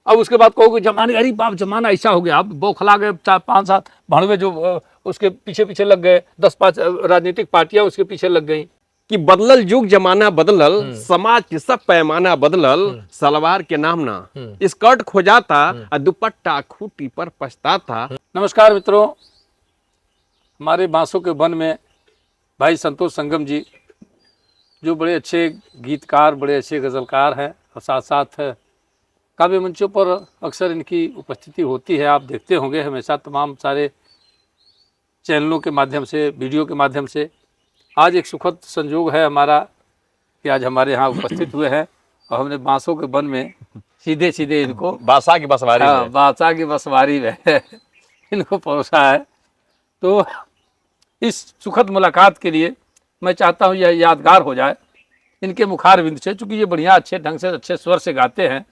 अब उसके बाद कहोगे जमाने, अरे बाप जमाना ऐसा हो गया, अब बौखला गए 4-5-7 भड़वे जो उसके पीछे पीछे लग गए, 10-5 राजनीतिक पार्टियां उसके पीछे लग गई कि बदलल युग जमाना बदलल, समाज के सब पैमाना बदलल, सलवार के नाम ना स्कर्ट खोजाता और दुपट्टा खूटी पर पछताता। नमस्कार मित्रों, हमारे बांसों के वन में भाई संतोष संगम जी जो बड़े अच्छे गीतकार, बड़े अच्छे गज़लकार हैं और साथ साथ काव्य मंचों पर अक्सर इनकी उपस्थिति होती है। आप देखते होंगे हमेशा तमाम सारे चैनलों के माध्यम से, वीडियो के माध्यम से। आज एक सुखद संयोग है हमारा कि आज हमारे यहाँ उपस्थित हुए हैं और हमने बांसों के वन में सीधे सीधे इनको बादशाह की बसवारी में, बादशाह की बसवारी में इनको परोसा है। तो इस सुखद मुलाकात के लिए मैं चाहता हूँ यह यादगार हो जाए इनके मुखारविंद से, चूँकि ये बढ़िया अच्छे ढंग से अच्छे स्वर से गाते हैं।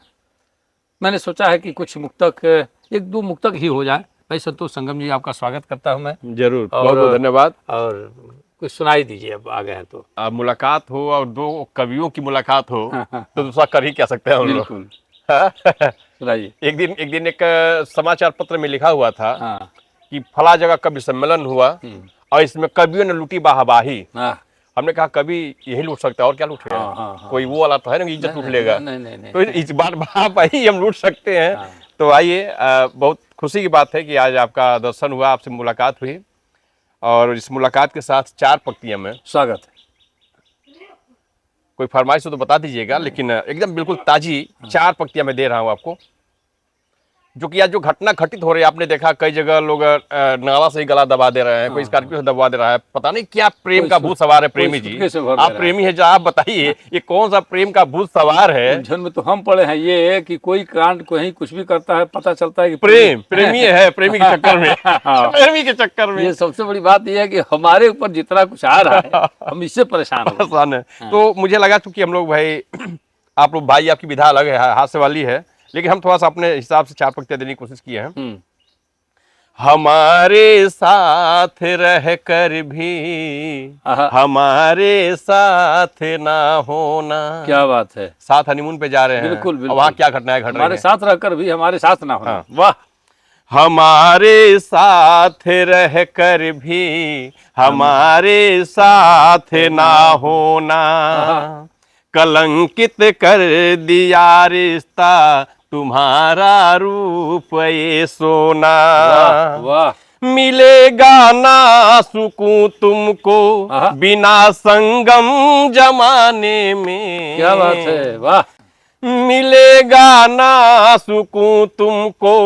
मैंने सोचा है कि कुछ मुक्तक, 1-2 मुक्तक ही हो जाए। भाई संतोष संगम जी, आपका स्वागत करता हूँ मैं। जरूर, बहुत बहुत धन्यवाद। और कुछ सुनाई दीजिए, अब आ गए हैं तो। अब मुलाकात हो और 2 कवियों की मुलाकात हो तो दूसरा कर ही क्या सकते हैं हम लोग। बिल्कुल, सुनाइए। एक दिन एक समाचार पत्र में लिखा हुआ था हाँ, कि फला जगह कवि सम्मेलन हुआ और इसमें कवियों ने लूटी वाहवाही। हाँ, हमने कहा कवि यही लूट सकता है और क्या लूटेगा। हाँ। कोई वो वाला तो है ना कि इज्जत लूट लेगा। नहीं। तो इस बार वाहवाही हम लूट सकते हैं। हाँ। तो आइए, बहुत खुशी की बात है कि आज आपका दर्शन हुआ, आपसे मुलाकात हुई और इस मुलाकात के साथ 4 पंक्तियां में स्वागत है। कोई फरमाइश हो तो बता दीजिएगा, लेकिन एकदम बिल्कुल ताजी 4 पंक्तियां मैं दे रहा हूं आपको, जो कि आज जो घटना घटित हो रही है। आपने देखा कई जगह लोग नाला से ही गला दबा दे रहे हैं, कोई स्कॉर्पियो से दबा दे रहा है। पता नहीं क्या प्रेम का भूत सवार है। प्रेमी जी, आप प्रेमी है जो, आप बताइए ये कौन सा प्रेम का भूत सवार है। उलझन में तो हम पड़े हैं। ये है कि कोई कांड कहीं कुछ भी करता है, पता चलता है कि प्रेमी है, प्रेमी के चक्कर में। प्रेमी के चक्कर में ये सबसे बड़ी बात यह है कि हमारे ऊपर जितना कुछ आ रहा है हम इससे परेशान है। तो मुझे लगा चूंकि हम लोग भाई, आप लोग भाई, आपकी विधा अलग है, हाथ से वाली है, लेकिन हम थोड़ा सा अपने हिसाब से 4 पंक्तियां देने की कोशिश किए हैं। हमारे साथ रह कर भी हमारे साथ ना होना। क्या बात है। साथ हनीमून पे जा रहे हैं। बिल्कुल, बिल्कुल। वहाँ क्या घटनाएं घट रही हैं। हमारे साथ रहकर भी हमारे साथ ना होना। हाँ। वाह। हमारे साथ रह कर भी हमारे साथ ना होना, कलंकित कर दिया रिश्ता तुम्हारा रूप ये सोना। वाह। मिलेगा ना सुकून तुमको बिना संगम जमाने में। क्या बात है। वाह। मिलेगा ना सुकून तुमको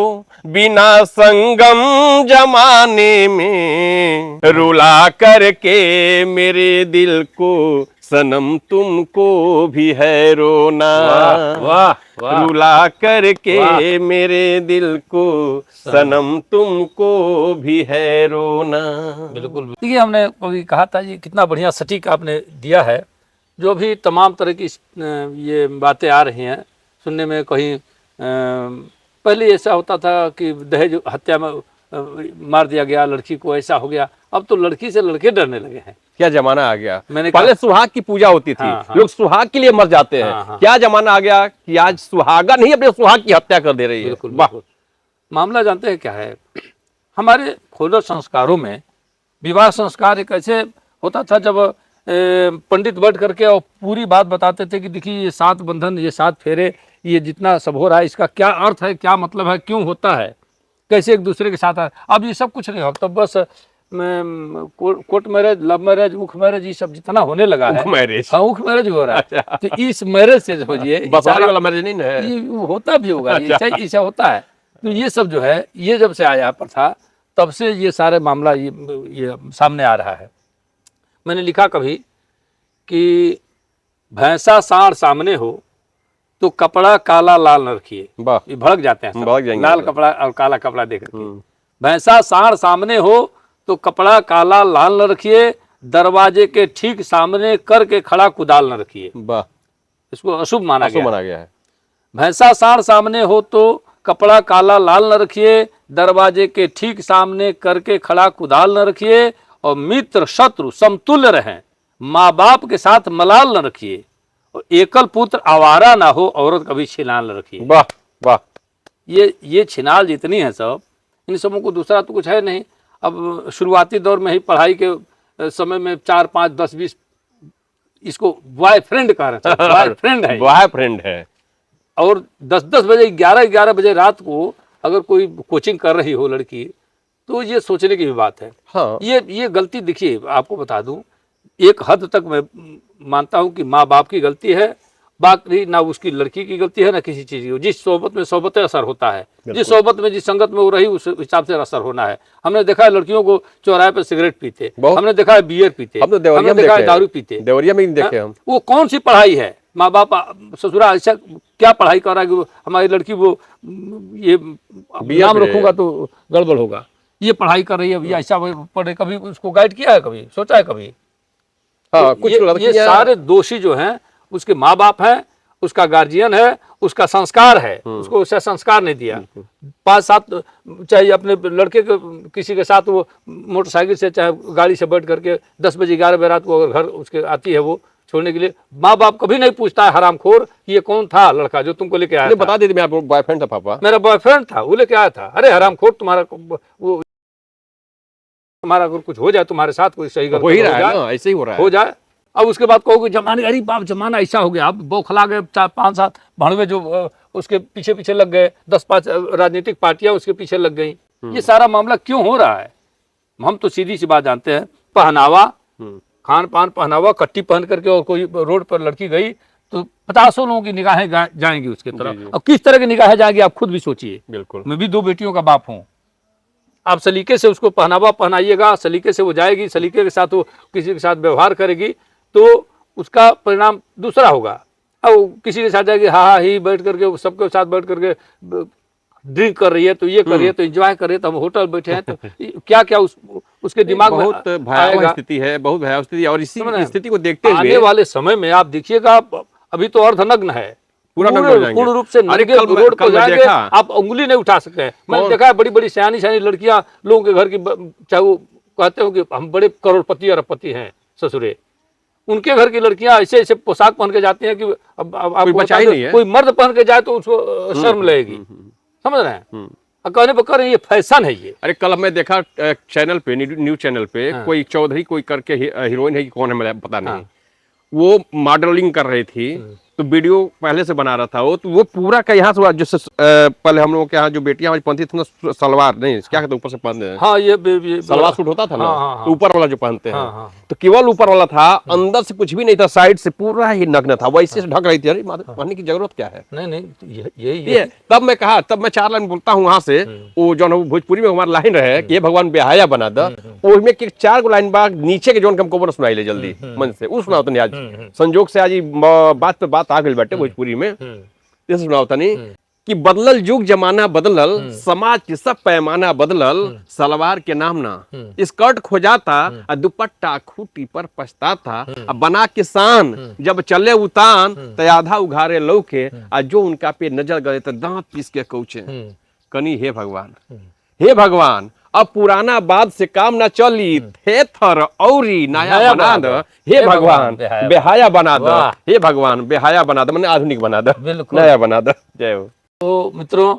बिना संगम जमाने में, रुला करके मेरे दिल को सनम तुमको भी है रोना। वाह, वाह। रुला करके मेरे दिल को सनम तुमको भी है रोना। बिल्कुल। देखिए, हमने कभी कहा था, ये कितना बढ़िया सटीक आपने दिया है। जो भी तमाम तरह की ये बातें आ रही हैं सुनने में, कहीं पहले ऐसा होता था कि दहेज हत्या में मार दिया गया लड़की को, ऐसा हो गया। अब तो लड़की से लड़के डरने लगे हैं। क्या जमाना आ गया। मैंने पहले सुहाग की पूजा होती थी। हाँ। लोग सुहाग के लिए मर जाते हैं। हाँ। क्या जमाना आ गया कि आज सुहागा नहीं अपने सुहाग की हत्या कर दे रही है। बिल्कुल। मामला जानते हैं क्या है, हमारे खोजर संस्कारों में विवाह संस्कार एक ऐसे होता था जब पंडित बैठ करके और पूरी बात बताते थे कि देखिए ये 7 बंधन, ये 7 फेरे, ये जितना सब हो रहा है, इसका क्या अर्थ है, क्या मतलब है, क्यों होता है, कैसे एक दूसरे के साथ है। अब ये सब कुछ नहीं हो, तो बस कोर्ट मैरिज, लव मैरिज, उख मैरिज, ये सब जितना होने लगा है। उख मैरिज हो रहा है। तो इस मैरिज से समझिए बसारी वाला मैरिज नहीं है, ये होता भी होगा। ऐसा होता है। तो ये सब जो है, ये जब से आया प्रथा, तब से ये सारे मामला ये सामने आ रहा है। मैंने लिखा कभी कि भैंसा साढ़ सामने हो तो कपड़ा काला लाल न रखिए। ये भड़क जाते हैं, लाल कपड़ा और काला कपड़ा देख के। भैंसा साढ़ सामने हो तो कपड़ा काला लाल न रखिए, दरवाजे के ठीक सामने करके खड़ा कुदाल न रखिए। इसको अशुभ माना गया है। भैंसा साढ़ सामने हो तो कपड़ा काला लाल न रखिए, दरवाजे के ठीक सामने करके खड़ा कुदाल न रखिए, और मित्र शत्रु समतुल्य रहें, माँ बाप के साथ मलाल न रखिए, और एकल पुत्र आवारा ना हो, औरत कभी छिनाल न रखिए। वाह वाह, ये छिनाल जितनी है सब, इन सबों को दूसरा तो कुछ है नहीं। अब शुरुआती दौर में ही पढ़ाई के समय में 4, 5, 10, 20 इसको बॉयफ्रेंड कह रहे हैं, बॉयफ्रेंड है, बॉयफ्रेंड है। और 10-10 बजे 11-11 बजे रात को अगर कोई कोचिंग कर रही हो लड़की, तो ये सोचने की भी बात है। हाँ। ये गलती देखिए, आपको बता दूं, एक हद तक मैं मानता हूं कि माँ बाप की गलती है, बाकी ना उसकी लड़की की गलती है ना किसी चीज़ की। जिस सोबत में सोबत असर होता है, जिस सोबत में जिस संगत में वो रही उस हिसाब से असर होना है। हमने देखा है लड़कियों को चौराहे पर सिगरेट पीते, हमने देखा है बियर पीते, हम तो देवरिया हमने में देखा है देखे दारू पीते। देवरिया में देखे हम। वो कौन सी पढ़ाई है? माँ बाप ससुरा ऐसा क्या पढ़ाई कर रहा है कि हमारी लड़की वो ये नाम रखूंगा तो गड़बड़ होगा, ये पढ़ाई कर रही है, ये ऐसा पढ़े। कभी उसको गाइड किया है? कभी सोचा है? कभी? हाँ, तो कुछ ये सारे दोषी जो हैं उसके माँ बाप हैं, उसका गार्जियन है, उसका संस्कार है, उसको उससे संस्कार नहीं दिया। 5-7 चाहे अपने लड़के के किसी के साथ वो मोटरसाइकिल से चाहे गाड़ी से बैठ करके 10 बजे 11 बजे रात को अगर घर उसके आती है वो छोड़ने के लिए, माँ बाप कभी नहीं पूछता है हरामखोर ये कौन था लड़का जो तुमको लेके आया था? बता देते, मेरा बॉयफ्रेंड था पापा, मेरा बॉयफ्रेंड था, वो लेके आया था। अरे हरामखोर, तुम्हारा वो तुम्हारा अगर कुछ हो जाए तुम्हारे साथ, कोई सही गलत हो ही रहा है ना, ऐसे ही हो रहा है। हो जाए, अब उसके बाद कहोगे जमाने, अरे बाप जमाना ऐसा हो गया, अब बौखला गए 4-5-7 भड़वे जो उसके पीछे पीछे लग गए, 10-5 राजनीतिक पार्टियां उसके पीछे लग गई। ये सारा मामला क्यों हो रहा है? हम तो सीधी सी बात जानते हैं, पहनावा, खान पान, पहनावा, कट्टी पहन करके और कोई रोड पर लड़की गई तो 50 लोगों की निगाहें जाएंगी उसके तरफ। अब किस तरह की निगाहें जाएंगी आप खुद भी सोचिए। बिल्कुल, मैं भी 2 बेटियों का बाप हूँ। आप सलीके से उसको पहनावा पहनाइएगा, सलीके से वो जाएगी, सलीके के साथ वो किसी के साथ व्यवहार करेगी, तो उसका परिणाम दूसरा होगा। अब किसी के साथ जाएगी, हा ही बैठ करके सबके साथ बैठ करके ड्रिंक कर रही है, तो ये कर रही है, तो एंजॉय कर रही है, तो हम होटल बैठे हैं, तो क्या क्या उसके दिमाग में बहुत भयावह स्थिति है, बहुत भयावह स्थिति। और इसी स्थिति को देखते हुए आने वाले समय में आप देखिएगा, अभी तो अर्धनग्न है, पूर्ण रूप से नंगे रोड पर जाएंगे, आप उंगली नहीं उठा सकते हैं। मैंने देखा है बड़ी बड़ी सयानी लड़कियां लोगों के घर की, चाहे वो कहते हो कि हम बड़े करोड़पति अरबपति हैं ससुरे, उनके घर की लड़कियां ऐसे ऐसे पोशाक पहन के जाती हैं कि अब आपको बचा ही नहीं है। कोई मर्द पहन के जाए तो उसको शर्म लगेगी, समझ रहे हैं? कहने पर कर ये फैशन है ये। अरे कल मैं देखा चैनल पे, न्यूज चैनल पे, कोई चौधरी कोई करके हीरोइन है कि कौन है मुझे पता नहीं, वो मॉडलिंग कर रही थी, तो वीडियो पहले से बना रहा था वो, तो वो पूरा का यहाँ से जैसे पहले हम लोगों के यहाँ जो बेटियां हमारी पहनती थी ना, सलवार नहीं क्या कहते ऊपर से पहनते हैं, हाँ ये सलवार सूट होता था ना, तो ऊपर वाला जो पहनते हैं, तो केवल ऊपर वाला था, अंदर से कुछ भी नहीं था, साइड से पूरा ही नग्न था, वैसे से ढक रही थी। अरे पहनने की जरूरत क्या है? नहीं यही तब मैं कहा, तब मैं 4 लाइन बोलता हूँ वहां से, वो जो भोजपुरी में हमारा लाइन रहे कि ये भगवान बेहाया बना द, उसमें 4 लाइन बाद नीचे के जोन हमको सुनाई ले जल्दी मन से, उस सुनाओ तनी। आज संजोग से आज बात पे बात आ गई बैठे भोजपुरी में, ये सुनाओ तनी कि बदलल युग जमाना बदलल, समाज के सब पैमाना बदलल, सलवार के नाम ना स्कर्ट खोजाता, दुपट्टा खूटी पर पछताता, बना के शान जब चले उतान, तो आधा उघारे लौके, जो उनका पे नजर गए तो दांत पीस के कौचे। कनी हे भगवान, हे भगवान, अब पुराना बात से काम ना चली, थे थर औरी नया बना द, हे भगवान बेहाया बना द, हे भगवान बेहाया बना द, मैंने आधुनिक बना द, नया बना द। जय हो। तो मित्रों,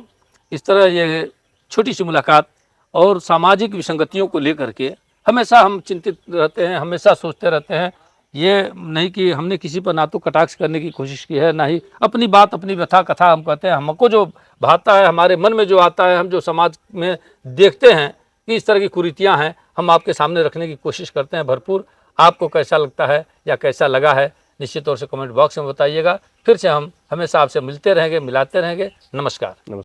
इस तरह ये छोटी सी मुलाकात और सामाजिक विसंगतियों को लेकर के हमेशा हम चिंतित रहते हैं, हमेशा सोचते रहते हैं। ये नहीं कि हमने किसी पर ना तो कटाक्ष करने की कोशिश की है, ना ही अपनी बात, अपनी व्यथा कथा हम कहते हैं। हमको जो भाता है, हमारे मन में जो आता है, हम जो समाज में देखते हैं कि इस तरह की कुरीतियाँ हैं, हम आपके सामने रखने की कोशिश करते हैं भरपूर। आपको कैसा लगता है या कैसा लगा है, निश्चित तौर से कमेंट बॉक्स में बताइएगा। फिर से हम हमेशा आपसे मिलते रहेंगे, मिलाते रहेंगे। नमस्कार।